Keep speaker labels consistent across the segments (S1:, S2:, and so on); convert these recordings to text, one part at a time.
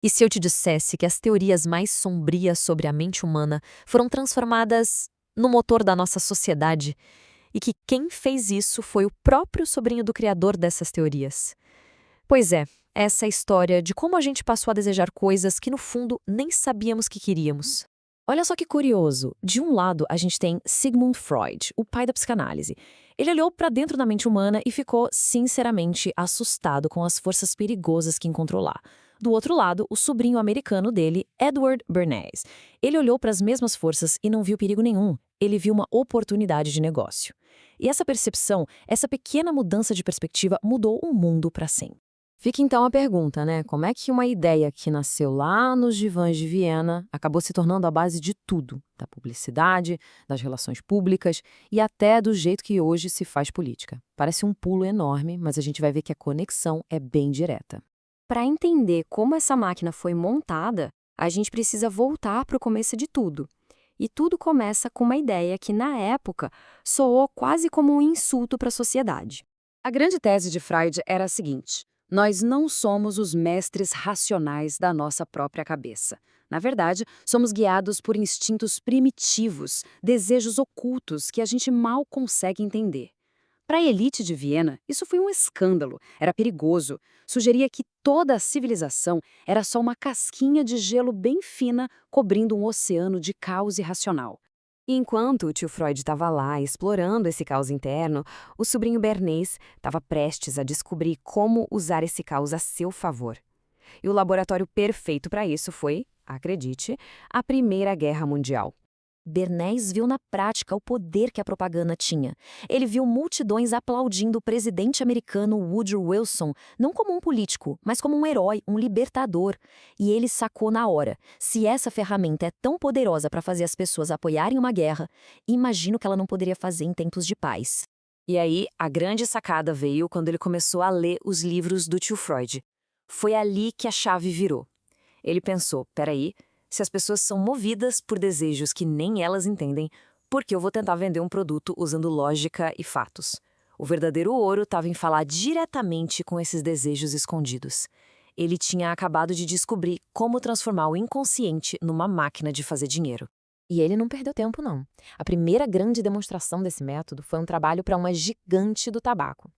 S1: E se eu te dissesse que as teorias mais sombrias sobre a mente humana foram transformadas no motor da nossa sociedade e que quem fez isso foi o próprio sobrinho do criador dessas teorias? Pois é, essa é a história de como a gente passou a desejar coisas que no fundo nem sabíamos que queríamos.
S2: Olha só que curioso. De um lado, a gente tem Sigmund Freud, o pai da psicanálise. Ele olhou para dentro da mente humana e ficou, sinceramente, assustado com as forças perigosas que encontrou lá. Do outro lado, o sobrinho americano dele, Edward Bernays. Ele olhou para as mesmas forças e não viu perigo nenhum. Ele viu uma oportunidade de negócio. E essa percepção, essa pequena mudança de perspectiva mudou o mundo para sempre. Fica então a pergunta, né? Como é que uma ideia que nasceu lá nos divãs de Viena acabou se tornando a base de tudo, da publicidade, das relações públicas e até do jeito que hoje se faz política? Parece um pulo enorme, mas a gente vai ver que a conexão é bem direta.
S3: Para entender como essa máquina foi montada, a gente precisa voltar para o começo de tudo. E tudo começa com uma ideia que, na época, soou quase como um insulto para a sociedade.
S4: A grande tese de Freud era a seguinte: nós não somos os mestres racionais da nossa própria cabeça. Na verdade, somos guiados por instintos primitivos, desejos ocultos que a gente mal consegue entender. Para a elite de Viena, isso foi um escândalo, era perigoso. Sugeria que toda a civilização era só uma casquinha de gelo bem fina cobrindo um oceano de caos irracional.
S3: E enquanto o tio Freud estava lá explorando esse caos interno, o sobrinho Bernays estava prestes a descobrir como usar esse caos a seu favor. E o laboratório perfeito para isso foi, acredite, a Primeira Guerra Mundial. Bernays viu na prática o poder que a propaganda tinha. Ele viu multidões aplaudindo o presidente americano Woodrow Wilson, não como um político, mas como um herói, um libertador. E ele sacou na hora: se essa ferramenta é tão poderosa para fazer as pessoas apoiarem uma guerra, imagino que ela não poderia fazer em tempos de paz.
S2: E aí, a grande sacada veio quando ele começou a ler os livros do tio Freud. Foi ali que a chave virou. Ele pensou, peraí, se as pessoas são movidas por desejos que nem elas entendem, por que eu vou tentar vender um produto usando lógica e fatos? O verdadeiro ouro estava em falar diretamente com esses desejos escondidos. Ele tinha acabado de descobrir como transformar o inconsciente numa máquina de fazer dinheiro.
S1: E ele não perdeu tempo, não. A primeira grande demonstração desse método foi um trabalho para uma gigante do tabaco.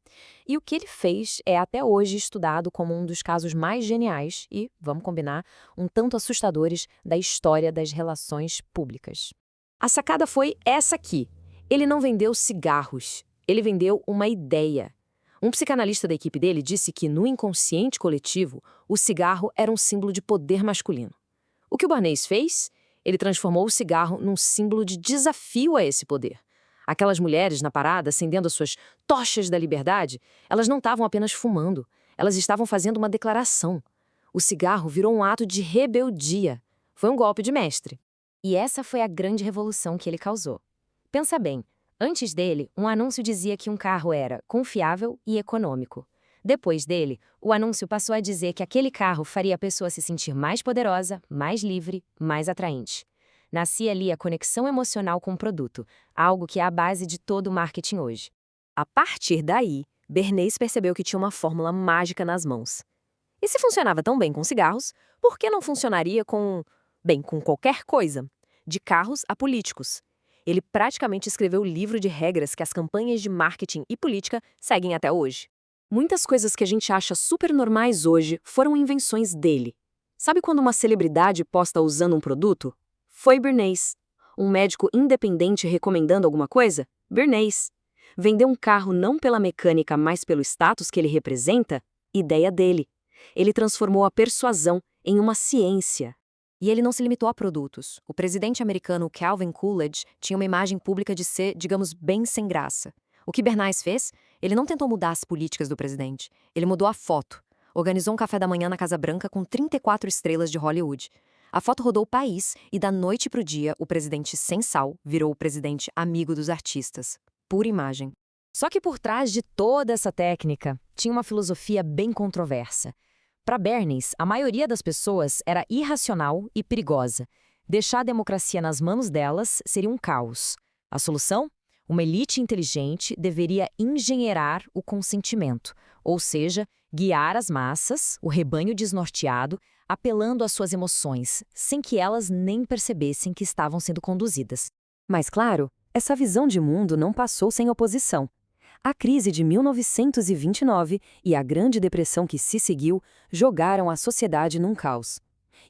S1: E o que ele fez é até hoje estudado como um dos casos mais geniais e, vamos combinar, um tanto assustadores da história das relações públicas.
S2: A sacada foi essa aqui. Ele não vendeu cigarros, ele vendeu uma ideia. Um psicanalista da equipe dele disse que, no inconsciente coletivo, o cigarro era um símbolo de poder masculino. O que o Bernays fez? Ele transformou o cigarro num símbolo de desafio a esse poder. Aquelas mulheres na parada, acendendo as suas tochas da liberdade, elas não estavam apenas fumando, elas estavam fazendo uma declaração. O cigarro virou um ato de rebeldia. Foi um golpe de mestre.
S3: E essa foi a grande revolução que ele causou. Pensa bem, antes dele, um anúncio dizia que um carro era confiável e econômico. Depois dele, o anúncio passou a dizer que aquele carro faria a pessoa se sentir mais poderosa, mais livre, mais atraente. Nascia ali a conexão emocional com o produto, algo que é a base de todo o marketing hoje.
S2: A partir daí, Bernays percebeu que tinha uma fórmula mágica nas mãos. E se funcionava tão bem com cigarros, por que não funcionaria com qualquer coisa? De carros a políticos. Ele praticamente escreveu o livro de regras que as campanhas de marketing e política seguem até hoje. Muitas coisas que a gente acha super normais hoje foram invenções dele. Sabe quando uma celebridade posta usando um produto? Foi Bernays. Um médico independente recomendando alguma coisa? Bernays. Vender um carro não pela mecânica, mas pelo status que ele representa? Ideia dele. Ele transformou a persuasão em uma ciência.
S1: E ele não se limitou a produtos. O presidente americano Calvin Coolidge tinha uma imagem pública de ser, digamos, bem sem graça. O que Bernays fez? Ele não tentou mudar as políticas do presidente. Ele mudou a foto. Organizou um café da manhã na Casa Branca com 34 estrelas de Hollywood. A foto rodou o país e, da noite para o dia, o presidente sem sal virou o presidente amigo dos artistas. Pura imagem.
S2: Só que por trás de toda essa técnica, tinha uma filosofia bem controversa. Para Bernays, a maioria das pessoas era irracional e perigosa. Deixar a democracia nas mãos delas seria um caos. A solução? Uma elite inteligente deveria engenheirar o consentimento, ou seja, guiar as massas, o rebanho desnorteado, apelando às suas emoções, sem que elas nem percebessem que estavam sendo conduzidas.
S3: Mas, claro, essa visão de mundo não passou sem oposição. A crise de 1929 e a Grande Depressão que se seguiu jogaram a sociedade num caos.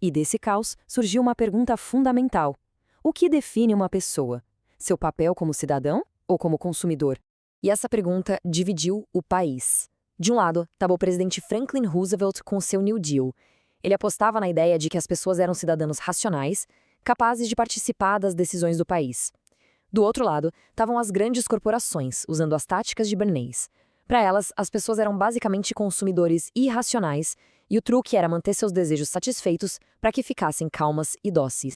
S3: E desse caos surgiu uma pergunta fundamental: o que define uma pessoa? Seu papel como cidadão ou como consumidor?
S1: E essa pergunta dividiu o país. De um lado, estava o presidente Franklin Roosevelt com seu New Deal. Ele apostava na ideia de que as pessoas eram cidadãos racionais, capazes de participar das decisões do país. Do outro lado, estavam as grandes corporações, usando as táticas de Bernays. Para elas, as pessoas eram basicamente consumidores irracionais, e o truque era manter seus desejos satisfeitos para que ficassem calmas e dóceis.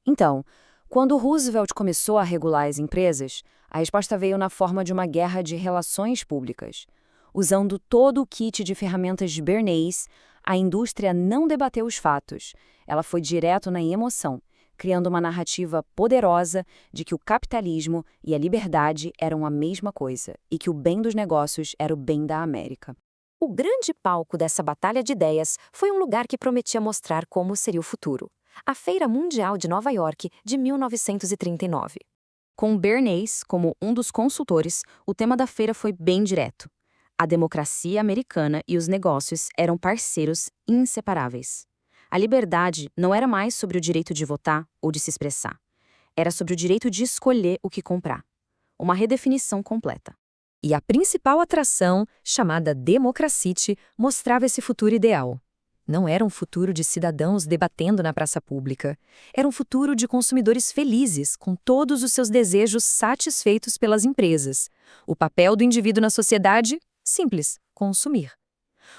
S1: Então, quando Roosevelt começou a regular as empresas, a resposta veio na forma de uma guerra de relações públicas. Usando todo o kit de ferramentas de Bernays, a indústria não debateu os fatos. Ela foi direto na emoção, criando uma narrativa poderosa de que o capitalismo e a liberdade eram a mesma coisa e que o bem dos negócios era o bem da América.
S2: O grande palco dessa batalha de ideias foi um lugar que prometia mostrar como seria o futuro: a Feira Mundial de Nova York de 1939.
S4: Com Bernays como um dos consultores, o tema da feira foi bem direto. A democracia americana e os negócios eram parceiros inseparáveis. A liberdade não era mais sobre o direito de votar ou de se expressar. Era sobre o direito de escolher o que comprar. Uma redefinição completa.
S1: E a principal atração, chamada Democracity, mostrava esse futuro ideal. Não era um futuro de cidadãos debatendo na praça pública. Era um futuro de consumidores felizes, com todos os seus desejos satisfeitos pelas empresas. O papel do indivíduo na sociedade? Simples: consumir.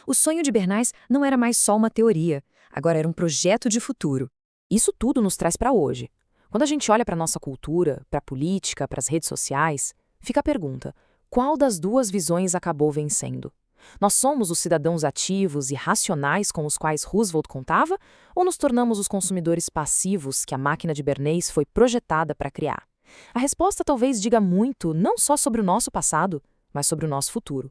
S1: O sonho de Bernays não era mais só uma teoria, agora era um projeto de futuro.
S2: Isso tudo nos traz para hoje. Quando a gente olha para a nossa cultura, para a política, para as redes sociais, fica a pergunta: qual das duas visões acabou vencendo? Nós somos os cidadãos ativos e racionais com os quais Roosevelt contava, ou nos tornamos os consumidores passivos que a máquina de Bernays foi projetada para criar? A resposta talvez diga muito não só sobre o nosso passado, mas sobre o nosso futuro.